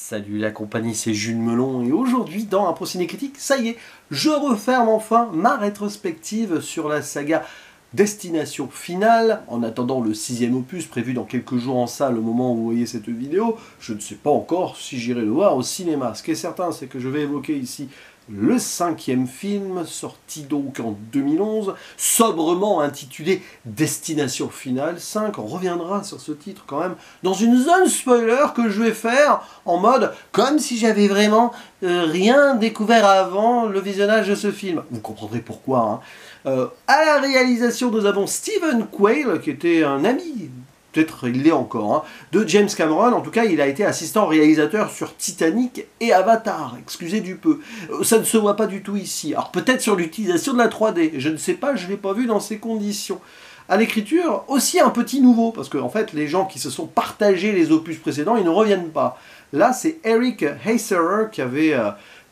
Salut la compagnie, c'est Jules Melon et aujourd'hui dans un Ciné Critique, ça y est, je referme enfin ma rétrospective sur la saga Destination Finale. En attendant le 6e opus prévu dans quelques jours en salle au moment où vous voyez cette vidéo, je ne sais pas encore si j'irai le voir au cinéma. Ce qui est certain, c'est que je vais évoquer ici le 5e film, sorti donc en 2011, sobrement intitulé Destination Finale 5. On reviendra sur ce titre quand même dans une zone spoiler que je vais faire en mode comme si j'avais vraiment rien découvert avant le visionnage de ce film. Vous comprendrez pourquoi. À la réalisation, nous avons Stephen Quayle, qui était un ami, peut-être il l'est encore, de James Cameron. En tout cas, il a été assistant réalisateur sur Titanic et Avatar, excusez du peu. Ça ne se voit pas du tout ici. Alors peut-être sur l'utilisation de la 3D, je ne sais pas, je ne l'ai pas vu dans ces conditions. À l'écriture, aussi un petit nouveau, parce que en fait, les gens qui se sont partagés les opus précédents, ils ne reviennent pas. Là, c'est Eric Heisserer qui avait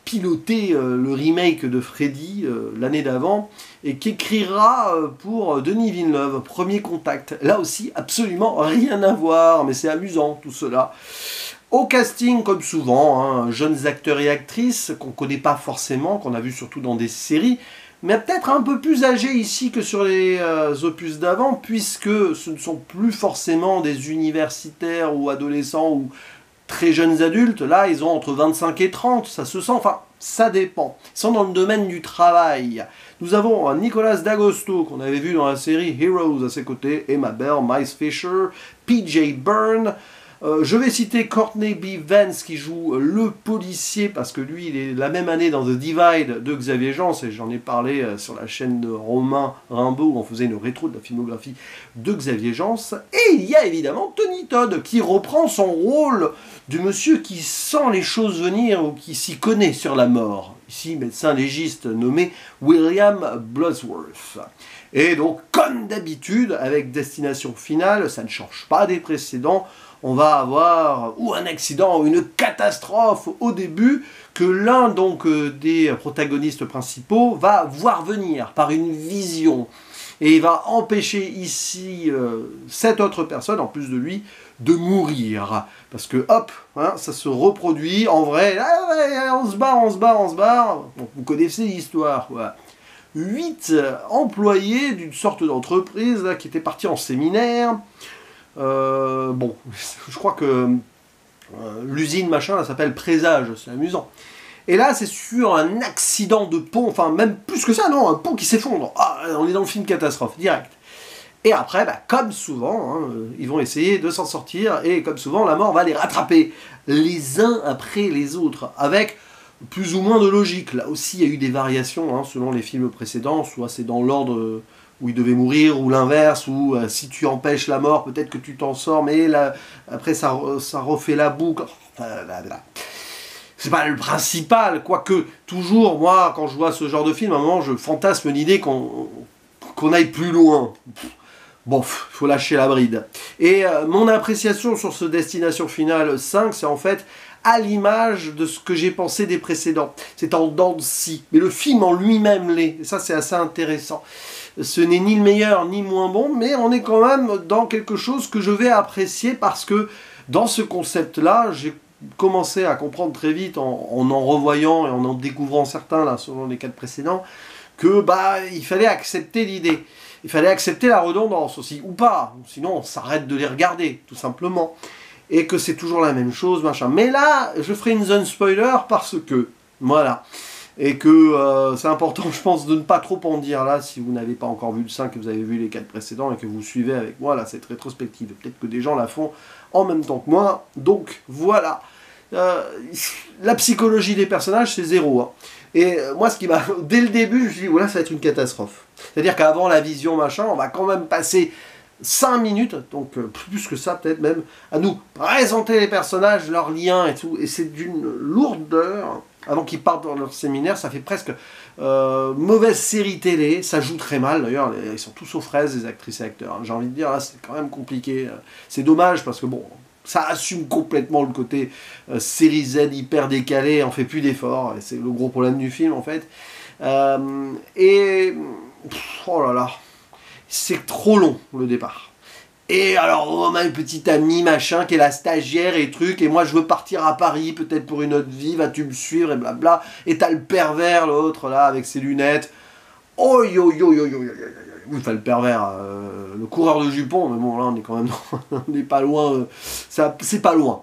piloté le remake de Freddy l'année d'avant, et qui écrira pour Denis Villeneuve, Premier Contact. Là aussi, absolument rien à voir, mais c'est amusant tout cela. Au casting, comme souvent, jeunes acteurs et actrices qu'on ne connaît pas forcément, qu'on a vu surtout dans des séries, mais peut-être un peu plus âgés ici que sur les opus d'avant, puisque ce ne sont plus forcément des universitaires ou adolescents ou très jeunes adultes. Là, ils ont entre 25 et 30, ça se sent, enfin, ça dépend. Ils sont dans le domaine du travail. Nous avons Nicolas D'Agosto, qu'on avait vu dans la série Heroes à ses côtés, Emma Bell, Miles Fisher, PJ Byrne. Je vais citer Courtney B. Vance qui joue le policier, parce que lui, il est la même année dans The Divide de Xavier Jeans, et j'en ai parlé sur la chaîne de Romain Rimbaud, où on faisait une rétro de la filmographie de Xavier Jeans. Et il y a évidemment Tony Todd, qui reprend son rôle du monsieur qui sent les choses venir, ou qui s'y connaît sur la mort. Ici, médecin légiste nommé William Bloodworth. Et donc, comme d'habitude, avec Destination Finale, ça ne change pas des précédents. On va avoir ou un accident ou une catastrophe au début que l'un donc des protagonistes principaux va voir venir par une vision. Et il va empêcher ici cette autre personne, en plus de lui, de mourir. Parce que hop, ça se reproduit en vrai. On se barre. Bon, vous connaissez l'histoire, quoi. 8 employés d'une sorte d'entreprise qui étaient partis en séminaire. Bon, je crois que l'usine machin, là, s'appelle Présage, c'est amusant. Et là, c'est sur un accident de pont, enfin même plus que ça, non, un pont qui s'effondre. Ah, on est dans le film catastrophe, direct. Et après, comme souvent, ils vont essayer de s'en sortir, et comme souvent, la mort va les rattraper, les uns après les autres, avec plus ou moins de logique. Là aussi, il y a eu des variations, selon les films précédents, soit c'est dans l'ordre où il devait mourir, ou l'inverse, ou si tu empêches la mort, peut-être que tu t'en sors, mais là, après ça refait la boucle. C'est pas le principal, quoique, toujours, moi, quand je vois ce genre de film, à un moment, je fantasme l'idée qu'on aille plus loin. Bon, faut lâcher la bride. Et mon appréciation sur ce Destination Finale 5, c'est en fait à l'image de ce que j'ai pensé des précédents. C'est en dents de scie, mais le film en lui-même l'est. Et ça, c'est assez intéressant. Ce n'est ni le meilleur ni moins bon, mais on est quand même dans quelque chose que je vais apprécier parce que dans ce concept-là, j'ai commencé à comprendre très vite en revoyant et en découvrant certains, là, selon les 4 précédents, que il fallait accepter l'idée. Il fallait accepter la redondance aussi, ou pas, sinon on s'arrête de les regarder, tout simplement. Et que c'est toujours la même chose, machin. Mais là, je ferai une zone spoiler parce que, voilà. Et que c'est important, je pense, de ne pas trop en dire là, si vous n'avez pas encore vu le 5, que vous avez vu les 4 précédents, et que vous suivez avec moi là, cette rétrospective. Peut-être que des gens la font en même temps que moi, donc voilà. La psychologie des personnages, c'est 0. Et moi, ce qui m'a... Dès le début, je me suis dit, voilà, ça va être une catastrophe. C'est-à-dire qu'avant la vision, machin, on va quand même passer 5 minutes, donc plus que ça peut-être même, à nous présenter les personnages, leurs liens et tout. Et c'est d'une lourdeur. Avant qu'ils partent dans leur séminaire, ça fait presque mauvaise série télé, ça joue très mal d'ailleurs, ils sont tous aux fraises, les actrices et acteurs. J'ai envie de dire, là c'est quand même compliqué. C'est dommage parce que bon, ça assume complètement le côté série Z hyper décalé, on fait plus d'efforts, et c'est le gros problème du film en fait. Oh là là, c'est trop long le départ. Et alors, on a une petite amie, machin, qui est la stagiaire et truc, et moi je veux partir à Paris, peut-être pour une autre vie, vas-tu me suivre, et blabla. Et t'as le pervers, l'autre, là, avec ses lunettes. Oh yo yo yo yo yo yo yo. Oui, enfin le pervers, le coureur de jupons, mais bon, là on est quand même, on n'est pas loin, c'est pas loin.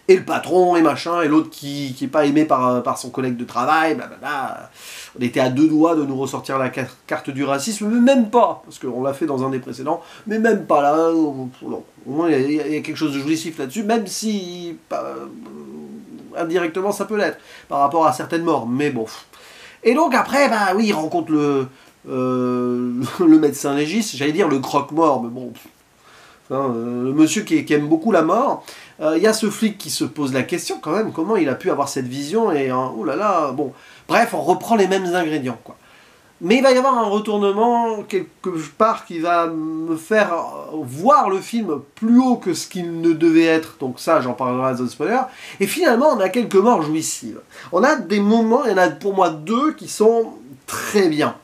Et le patron, et machin, et l'autre qui est pas aimé par son collègue de travail, blablabla. On était à deux doigts de nous ressortir la carte du racisme, mais même pas, parce qu'on l'a fait dans un des précédents, mais même pas là, non. Au moins il y a quelque chose de jouissif là-dessus, même si indirectement ça peut l'être, par rapport à certaines morts, mais bon. Et donc après, bah oui, il rencontre le médecin légiste, j'allais dire le croque-mort, mais bon, le monsieur qui aime beaucoup la mort. Il y a ce flic qui se pose la question quand même, comment il a pu avoir cette vision, et oh là là, bon, bref, on reprend les mêmes ingrédients, quoi. Mais il va y avoir un retournement quelque part qui va me faire voir le film plus haut que ce qu'il ne devait être, donc ça j'en parlerai à The Spoiler, et finalement on a quelques morts jouissives. On a des moments, il y en a pour moi deux qui sont très bien.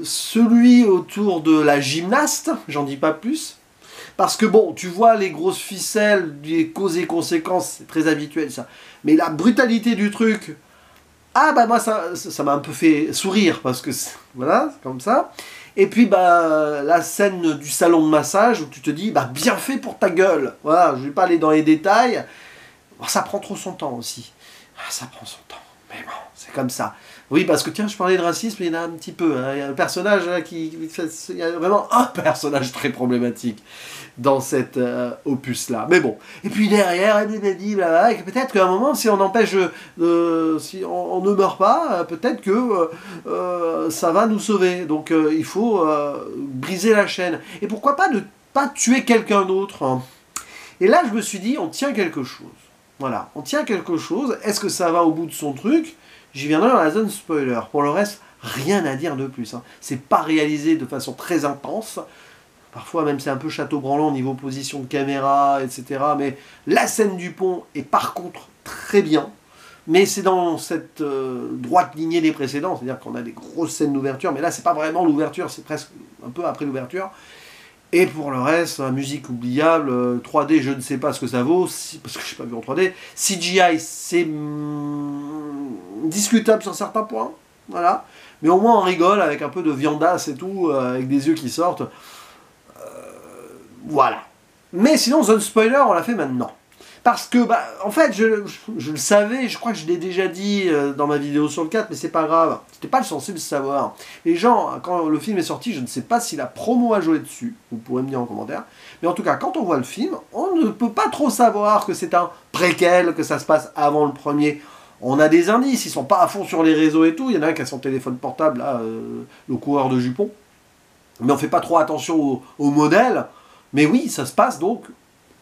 Celui autour de la gymnaste, j'en dis pas plus, parce que bon, tu vois les grosses ficelles, des causes et conséquences, c'est très habituel ça, mais la brutalité du truc, ah bah moi ça m'a un peu fait sourire, parce que voilà, c'est comme ça. Et puis bah la scène du salon de massage, où tu te dis, bah bien fait pour ta gueule, voilà, je vais pas aller dans les détails, bon, ça prend trop son temps aussi, ça prend son temps, mais bon, c'est comme ça. Oui, parce que tiens, je parlais de racisme, il y en a un petit peu. Hein. Il y a un personnage là, il y a vraiment un personnage très problématique dans cet opus-là. Mais bon. Et puis derrière, peut-être qu'à un moment, si on empêche, si on ne meurt pas, peut-être que ça va nous sauver. Donc il faut briser la chaîne. Et pourquoi pas ne pas tuer quelqu'un d'autre, hein. Et là, je me suis dit, on tient quelque chose. Voilà, on tient quelque chose. Est-ce que ça va au bout de son truc ? J'y viendrai dans la zone spoiler. Pour le reste, rien à dire de plus. Hein. C'est pas réalisé de façon très intense. Parfois même c'est un peu château branlant au niveau position de caméra, etc. Mais la scène du pont est par contre très bien. Mais c'est dans cette droite lignée des précédents. C'est-à-dire qu'on a des grosses scènes d'ouverture. Mais là, c'est pas vraiment l'ouverture. C'est presque un peu après l'ouverture. Et pour le reste, la musique oubliable, 3D, je ne sais pas ce que ça vaut, parce que je n'ai pas vu en 3D. CGI, c'est discutable sur certains points, voilà. Mais au moins on rigole avec un peu de viandasse et tout, avec des yeux qui sortent. Voilà. Mais sinon, Zone Spoiler, on l'a fait maintenant. Parce que, bah, en fait, je le savais, je crois que je l'ai déjà dit dans ma vidéo sur le 4, mais c'est pas grave. C'était pas le censé le savoir. Les gens, quand le film est sorti, je ne sais pas si la promo a joué dessus, vous pourrez me dire en commentaire, mais en tout cas, quand on voit le film, on ne peut pas trop savoir que c'est un préquel, que ça se passe avant le premier. On a des indices, ils sont pas à fond sur les réseaux et tout, il y en a un qui a son téléphone portable, là, le coureur de jupons, mais on fait pas trop attention au modèle, mais oui, ça se passe donc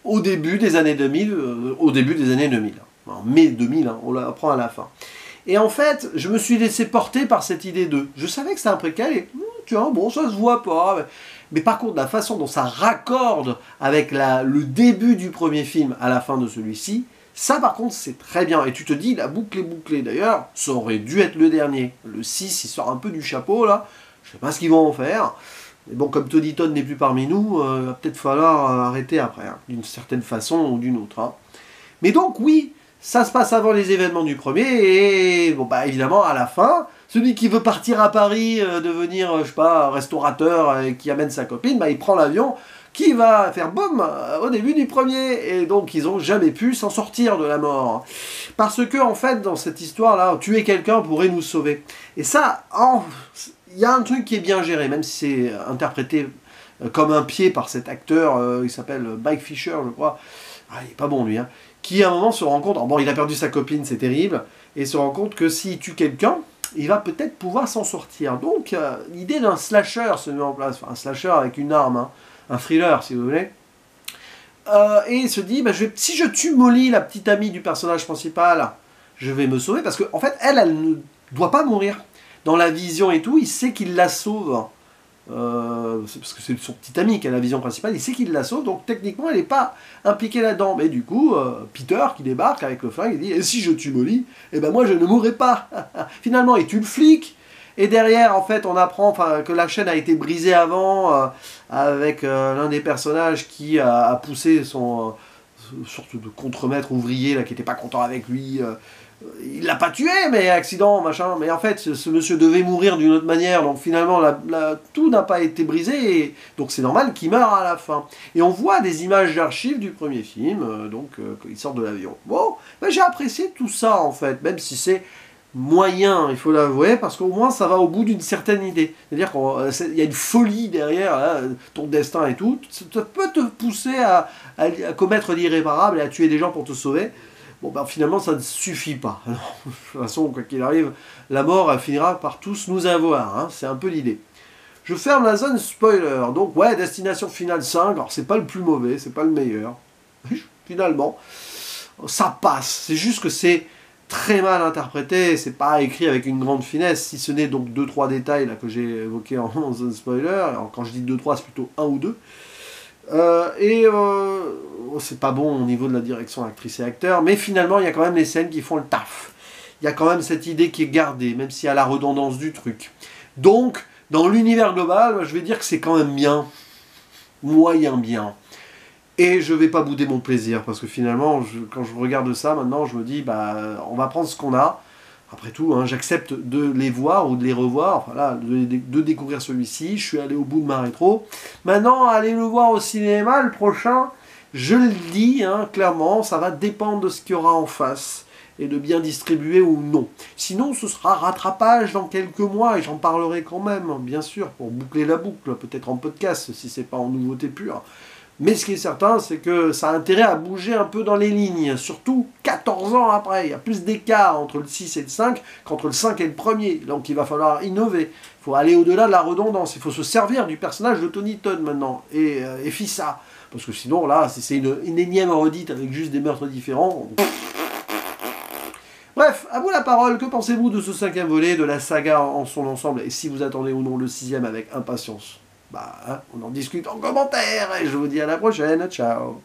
au début des années 2000, en mai 2000, hein, on l'apprend à la fin. Et en fait, je me suis laissé porter par cette idée de... Je savais que c'était un préquel et... tiens, bon, ça se voit pas. Mais par contre, la façon dont ça raccorde avec le début du premier film à la fin de celui-ci, ça par contre, c'est très bien. Et tu te dis, la boucle est bouclée. D'ailleurs, ça aurait dû être le dernier. Le 6, il sort un peu du chapeau, là. Je sais pas ce qu'ils vont en faire. Mais bon, comme Tony Todd n'est plus parmi nous, il va peut-être falloir arrêter après, hein, d'une certaine façon ou d'une autre. Hein. Mais donc, oui, ça se passe avant les événements du premier, et bon, bah évidemment, à la fin, celui qui veut partir à Paris, devenir, je sais pas, restaurateur, et qui amène sa copine, bah il prend l'avion, qui va faire boum au début du premier, et donc ils n'ont jamais pu s'en sortir de la mort. Parce que, en fait, dans cette histoire-là, tuer quelqu'un pourrait nous sauver. Et ça, il y a un truc qui est bien géré, même si c'est interprété comme un pied par cet acteur, il s'appelle Mike Fisher, je crois. Ah, il est pas bon lui, hein. Qui à un moment se rend compte, bon, il a perdu sa copine, c'est terrible, et se rend compte que s'il tue quelqu'un, il va peut-être pouvoir s'en sortir. Donc, l'idée d'un slasher se met en place, enfin, un slasher avec une arme, hein, un thriller si vous voulez. Et il se dit, bah, si je tue Molly, la petite amie du personnage principal, je vais me sauver, parce qu'en fait, elle ne doit pas mourir. Dans la vision et tout, il sait qu'il la sauve. Parce que c'est son petit ami qui a la vision principale, il sait qu'il la sauve, donc techniquement elle n'est pas impliquée là-dedans. Mais du coup, Peter qui débarque avec le flingue, il dit « Et si je tue Molly, eh ben moi je ne mourrai pas !» Finalement, il tue le flic, Et derrière, en fait, on apprend que la chaîne a été brisée avant, avec l'un des personnages qui a poussé son sorte de contremaître ouvrier là, qui n'était pas content avec lui. Il l'a pas tué, mais accident, machin. Mais en fait, ce monsieur devait mourir d'une autre manière, donc finalement, tout n'a pas été brisé, et donc c'est normal qu'il meure à la fin. Et on voit des images d'archives du premier film, quand il sort de l'avion. Bon, ben, j'ai apprécié tout ça, en fait, même si c'est moyen, il faut l'avouer, parce qu'au moins, ça va au bout d'une certaine idée. C'est-à-dire qu'il y a une folie derrière, là, ton destin et tout. Ça peut te pousser à commettre l'irréparable et à tuer des gens pour te sauver. Bon, ben finalement, ça ne suffit pas. Alors, de toute façon, quoi qu'il arrive, la mort, elle finira par tous nous avoir. Hein, c'est un peu l'idée. Je ferme la zone spoiler. Donc, ouais, Destination Finale 5. Alors, c'est pas le plus mauvais, c'est pas le meilleur. Finalement, ça passe. C'est juste que c'est très mal interprété. C'est pas écrit avec une grande finesse, si ce n'est donc 2-3 détails là, que j'ai évoqués en zone spoiler. Alors, quand je dis 2-3, c'est plutôt 1 ou 2. C'est pas bon au niveau de la direction actrice et acteur, mais finalement il y a quand même les scènes qui font le taf. Il y a quand même cette idée qui est gardée, même s'il y a la redondance du truc. Donc, dans l'univers global, je vais dire que c'est quand même bien, moyen bien. Et je vais pas bouder mon plaisir, parce que finalement, quand je regarde ça, maintenant, je me dis, bah, on va prendre ce qu'on a. Après tout, hein, j'accepte de les voir ou de les revoir, enfin là, de découvrir celui-ci. Je suis allé au bout de ma rétro. Maintenant, aller le voir au cinéma, le prochain, je le dis hein, clairement, ça va dépendre de ce qu'il y aura en face et de bien distribuer ou non. Sinon, ce sera rattrapage dans quelques mois et j'en parlerai quand même, bien sûr, pour boucler la boucle, peut-être en podcast si c'est pas en nouveauté pure. Mais ce qui est certain, c'est que ça a intérêt à bouger un peu dans les lignes, surtout 14 ans après. Il y a plus d'écart entre le 6 et le 5 qu'entre le 5 et le premier. Donc il va falloir innover. Il faut aller au-delà de la redondance. Il faut se servir du personnage de Tony Todd maintenant. Et Fissa. Parce que sinon, là, si c'est une énième redite avec juste des meurtres différents... Bref, à vous la parole. Que pensez-vous de ce 5e volet, de la saga en son ensemble? Et si vous attendez ou non le 6e avec impatience? Bah, hein, on en discute en commentaire et je vous dis à la prochaine. Ciao.